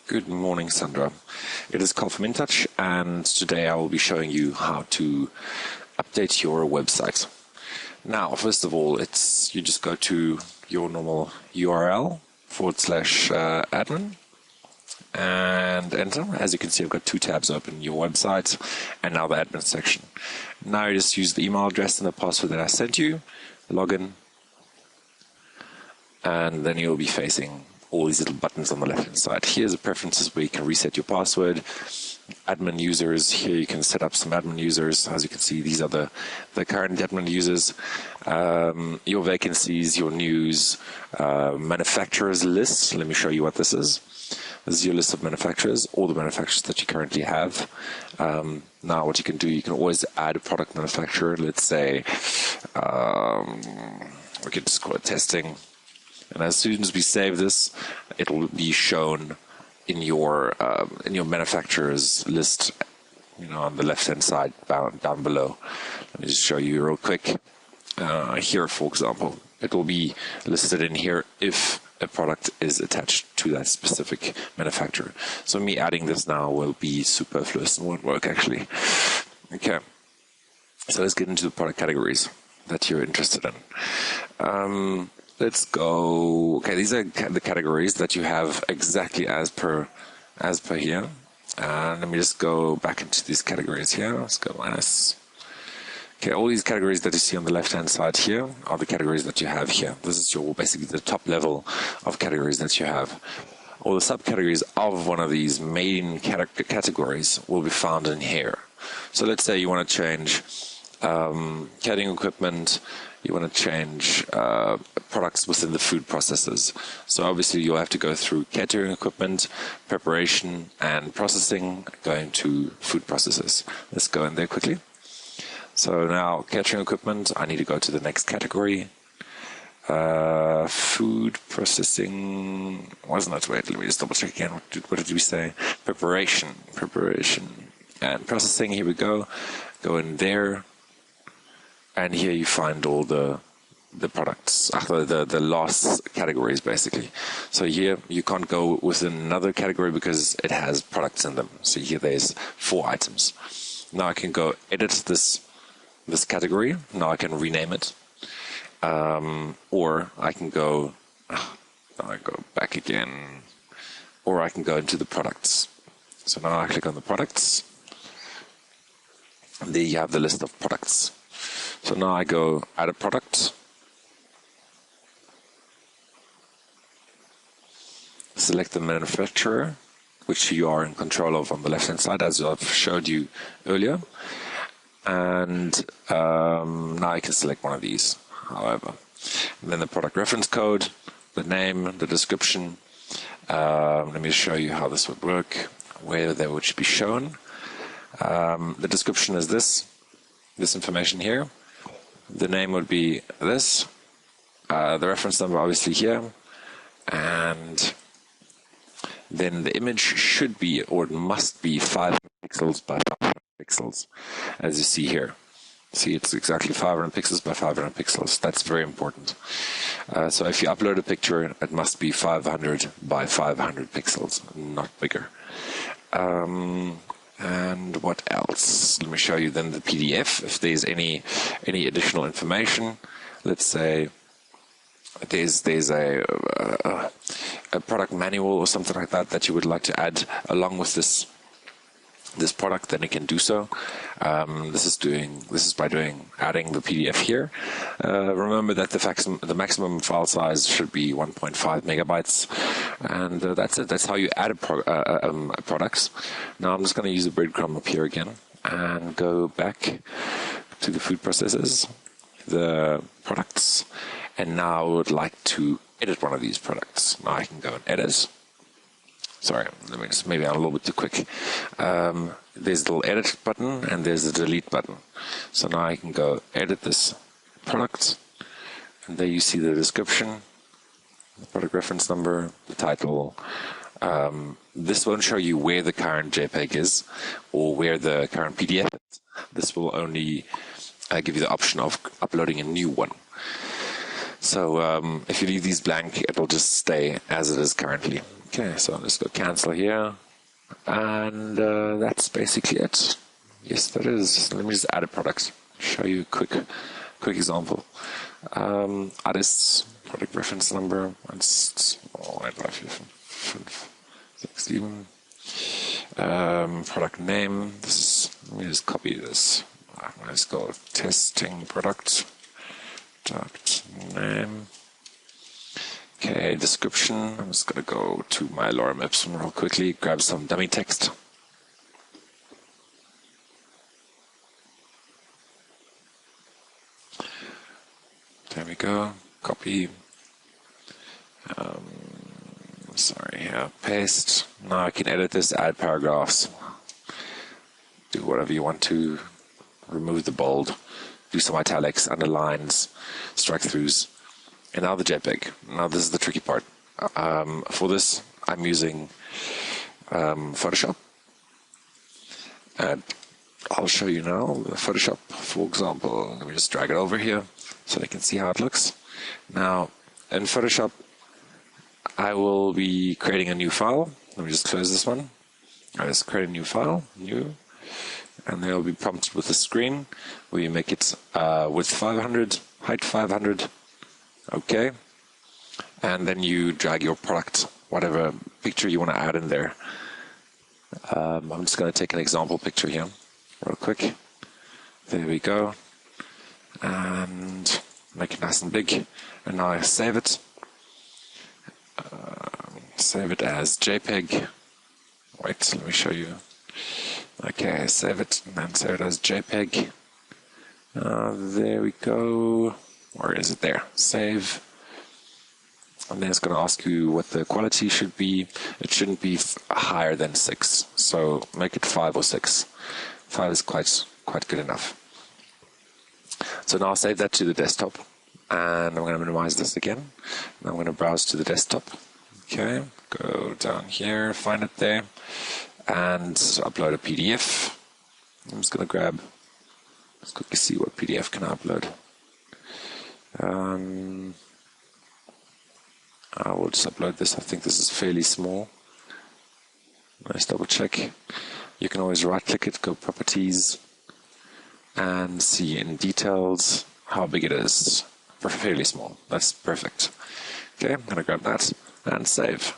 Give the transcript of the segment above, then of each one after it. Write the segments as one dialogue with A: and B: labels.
A: Good morning, Sandra. It is Carl from InTouch, and today I will be showing you how to update your website. Now, first of all, you just go to your normal URL /admin and enter. As you can see, I've got two tabs open, your website and now the admin section. Now you just use the email address and the password that I sent you, login, and then you'll be facing all these little buttons on the left hand side. Here's the preferences where you can reset your password. Admin users, here you can set up some admin users. As you can see, these are the current admin users. Your vacancies, your news, manufacturers list. Let me show you what this is. This is your list of manufacturers, all the manufacturers that you currently have. Now what you can do, you can always add a product manufacturer. Let's say, we could just call it testing. And as soon as we save this, it will be shown in your manufacturers list, on the left-hand side down below. Let me just show you real quick. Here, for example, it will be listed in here if a product is attached to that specific manufacturer. So me adding this now will be superfluous and won't work actually. Okay, so let's get into the product categories that you're interested in. Let's go. Okay, these are the categories that you have exactly as per here. Let me just go back into these categories here. Let's go minus. Okay, all these categories that you see on the left-hand side here are the categories that you have here. This is basically the top level of categories that you have. All the subcategories of one of these main categories will be found in here. So let's say you want to change catering equipment. You want to change products within the food processes. So obviously you'll have to go through catering equipment, preparation and processing, going to food processes. Let's go in there quickly. So now catering equipment, I need to go to the next category. Food processing, wasn't that right? Let me just double check again. What did we say? Preparation and processing. Here we go. Go in there. And here you find all the products, the last categories basically. So here you can't go within another category because it has products in them. So here there's 4 items. Now I can go edit this category. Now I can rename it. Or I can go back again. Or I can go into the products. So now I click on the products. And there you have the list of products. So now I go add a product, select the manufacturer, which you are in control of on the left hand side as I've showed you earlier, and now I can select one of these, however. And then the product reference code, the name, the description. Let me show you how this would work, where they would be shown. The description is this information here. The name would be this, the reference number obviously here, and then the image should be, or it must be, 500 pixels by 500 pixels, as you see here. See, it's exactly 500 pixels by 500 pixels. That's very important. So if you upload a picture, it must be 500 by 500 pixels, not bigger. And what else? Let me show you then the PDF. If there's any additional information, let's say there's a product manual or something like that you would like to add along with this product, then you can do so. This is by adding the PDF here. Remember that the maximum file size should be 1.5 megabytes, and that's it. That's how you add products. Now I'm just going to use a breadcrumb up here again and go back to the food processes, the products, and now I would like to edit one of these products. Now I can go and edit. Sorry, maybe I'm a little bit too quick. There's the little edit button and there's the delete button. So now I can go edit this product, and there you see the description, the product reference number, the title. This won't show you where the current JPEG is or where the current PDF is. This will only give you the option of uploading a new one. So if you leave these blank, it will just stay as it is currently. Okay, so I'll just go cancel here. And that's basically it. Yes, that is. Let me just add a product. Show you a quick example. Artists, product reference number. Product name. Let me just copy this. Let's go testing product. Product name. Okay, description. I'm just going to go to my lorem ipsum real quickly, grab some dummy text. There we go. Copy. Paste. Now I can edit this, add paragraphs. Do whatever you want to. Remove the bold. Do some italics, underlines, strike-throughs. And now the JPEG. Now this is the tricky part. For this, I'm using Photoshop. And I'll show you now the Photoshop, for example. Let me just drag it over here so you can see how it looks. Now, in Photoshop, I will be creating a new file. Let me just close this one. I'll just create a new file, new. And they'll be prompted with a screen where you make it width 500, height 500. Okay, and then you drag your product, whatever picture you want to add in there. I'm just going to take an example picture here, real quick. There we go, and make it nice and big. And now I save it. Save it as JPEG. Wait, let me show you. Okay, save it, and then save it as JPEG. There we go. Or is it there? Save. And then it's going to ask you what the quality should be. It shouldn't be higher than 6. So make it 5 or 6. 5 is quite good enough. So now I'll save that to the desktop. And I'm going to minimize this again. And I'm going to browse to the desktop. Okay, go down here, find it there. And upload a PDF. I'm just going to let's quickly see what PDF can I upload. I will just upload this. I think this is fairly small. Let's double check. You can always right click it, go properties, and see in details how big it is. Fairly small. That's perfect. Okay, I'm going to grab that and save.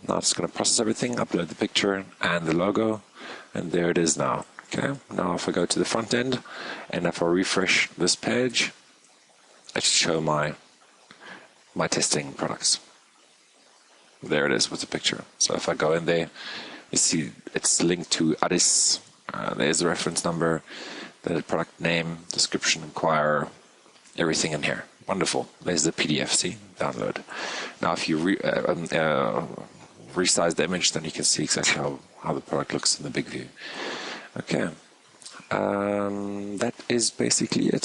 A: Now I'm just going to process everything, upload the picture and the logo, and there it is now. Okay, now if I go to the front end and if I refresh this page, I should show my testing products. There it is with the picture. So if I go in there, you see it's linked to Addis. There's the reference number, the product name, description, inquirer, everything in here. Wonderful. There's the PDF. See, download. Now if you resize the image, then you can see exactly how the product looks in the big view. Okay, that is basically it.